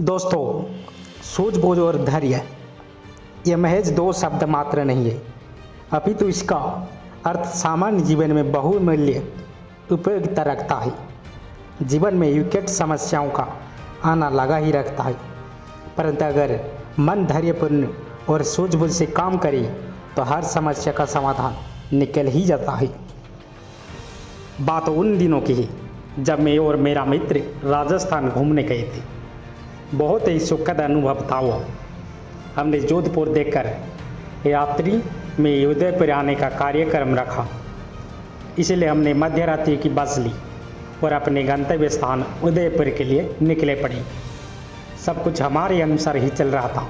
दोस्तों, सूझबूझ और धैर्य ये महज दो शब्द मात्र नहीं है, अपितु इसका अर्थ सामान्य जीवन में बहुमूल्य उपयोगिता रखता है। जीवन में विकट समस्याओं का आना लगा ही रखता है, परंतु अगर मन धैर्यपूर्ण और सूझबूझ से काम करे तो हर समस्या का समाधान निकल ही जाता है। बात उन दिनों की है जब मैं और मेरा मित्र राजस्थान घूमने गए थे। बहुत ही सुखद अनुभव था वो। हमने जोधपुर देखकर यात्री में उदयपुर आने का कार्यक्रम रखा, इसलिए हमने मध्य रात्रि की बस ली और अपने गंतव्य स्थान उदयपुर के लिए निकले पड़ी। सब कुछ हमारे अनुसार ही चल रहा था।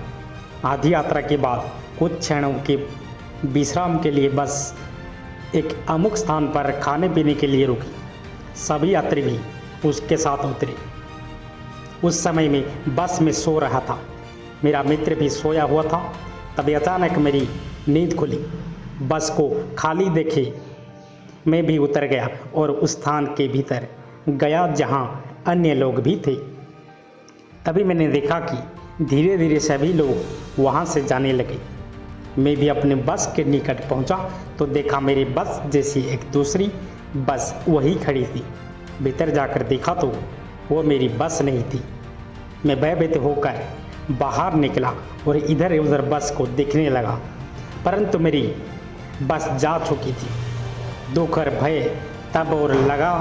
आधी यात्रा के बाद कुछ क्षणों के विश्राम के लिए बस एक अमुक स्थान पर खाने पीने के लिए रुकी। सभी यात्री भी उसके साथ उतरे। उस समय में बस में सो रहा था, मेरा मित्र भी सोया हुआ था। तभी अचानक मेरी नींद खुली। बस को खाली देखे मैं भी उतर गया और उस स्थान के भीतर गया जहां अन्य लोग भी थे। तभी मैंने देखा कि धीरे धीरे सभी लोग वहां से जाने लगे। मैं भी अपने बस के निकट पहुंचा तो देखा मेरी बस जैसी एक दूसरी बस वही खड़ी थी। भीतर जाकर देखा तो वो मेरी बस नहीं थी। मैं भयभीत होकर बाहर निकला और इधर उधर बस को देखने लगा, परंतु मेरी बस जा चुकी थी। दुख और भय तब और लगा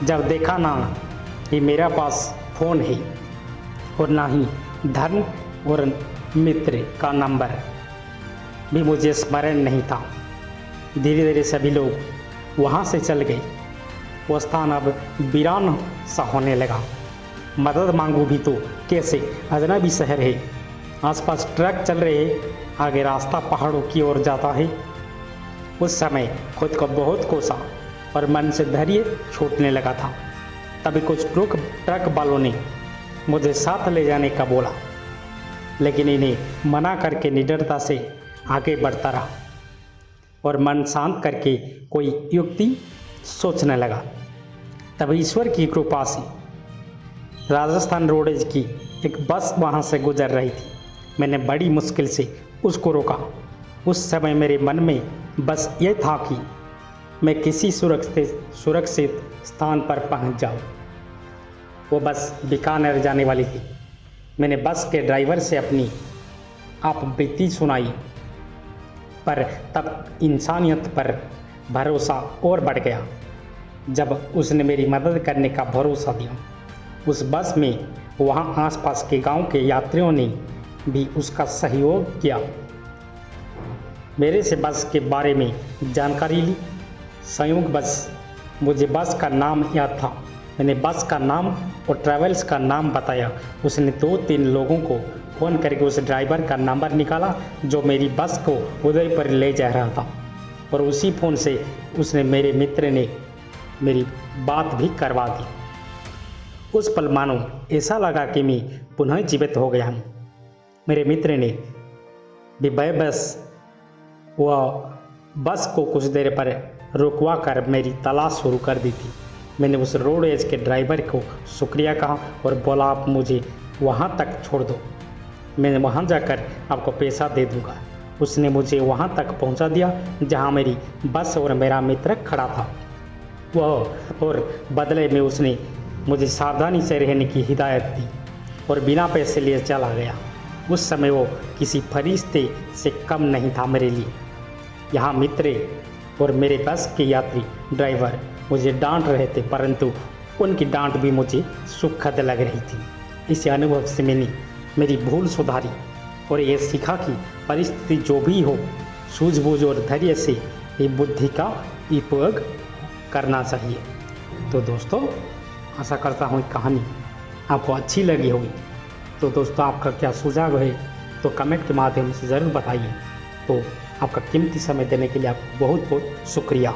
जब देखा ना कि मेरा पास फ़ोन है और ना ही धन और मित्र का नंबर भी मुझे स्मरण नहीं था। धीरे धीरे सभी लोग वहाँ से चल गए। वो स्थान अब वीरान सा होने लगा। मदद मांगू भी तो कैसे, अजनबी शहर है, आसपास ट्रक चल रहे हैं, आगे रास्ता पहाड़ों की ओर जाता है। उस समय खुद को बहुत कोसा और मन से धैर्य छूटने लगा था। तभी कुछ ट्रक वालों ने मुझे साथ ले जाने का बोला, लेकिन इन्हें मना करके निडरता से आगे बढ़ता रहा और मन शांत करके कोई युक्ति सोचने लगा। तभी ईश्वर की कृपा से राजस्थान रोडवेज की एक बस वहाँ से गुजर रही थी। मैंने बड़ी मुश्किल से उसको रोका। उस समय मेरे मन में बस ये था कि मैं किसी सुरक्षित स्थान पर पहुँच जाऊँ। वो बस बीकानेर जाने वाली थी। मैंने बस के ड्राइवर से अपनी आप बीती सुनाई, पर तब इंसानियत पर भरोसा और बढ़ गया जब उसने मेरी मदद करने का भरोसा दिया। उस बस में वहाँ आसपास के गांव के यात्रियों ने भी उसका सहयोग किया। मेरे से बस के बारे में जानकारी ली। संयोग बस मुझे बस का नाम याद था। मैंने बस का नाम और ट्रैवल्स का नाम बताया। उसने 2-3 लोगों को फ़ोन करके उस ड्राइवर का नंबर निकाला जो मेरी बस को उदयपुर ले जा रहा था, और उसी फ़ोन से उसने मेरे मित्र ने मेरी बात भी करवा दी। उस पल मानो ऐसा लगा कि मैं पुनः जीवित हो गया हूँ। मेरे मित्र ने भी बस वह बस को कुछ देर पर रुकवा कर मेरी तलाश शुरू कर दी थी। मैंने उस रोडवेज के ड्राइवर को शुक्रिया कहा और बोला, आप मुझे वहाँ तक छोड़ दो, मैं वहाँ जाकर आपको पैसा दे दूँगा। उसने मुझे वहाँ तक पहुँचा दिया जहाँ मेरी बस और मेरा मित्र खड़ा था। वह और बदले में उसने मुझे सावधानी से रहने की हिदायत दी और बिना पैसे लिए चला गया। उस समय वो किसी फरिश्ते से कम नहीं था मेरे लिए। यहाँ मित्र और मेरे बस के यात्री ड्राइवर मुझे डांट रहे थे, परंतु उनकी डांट भी मुझे सुखद लग रही थी। इस अनुभव से मैंने मेरी भूल सुधारी और ये सीखा कि परिस्थिति जो भी हो, सूझबूझ और धैर्य से ये बुद्धि का उपयोग करना चाहिए। तो दोस्तों, आशा करता हूँ कहानी आपको अच्छी लगी होगी। तो दोस्तों, आपका क्या सुझाव है तो कमेंट के माध्यम से ज़रूर बताइए। तो आपका कीमती समय देने के लिए आपको बहुत बहुत शुक्रिया।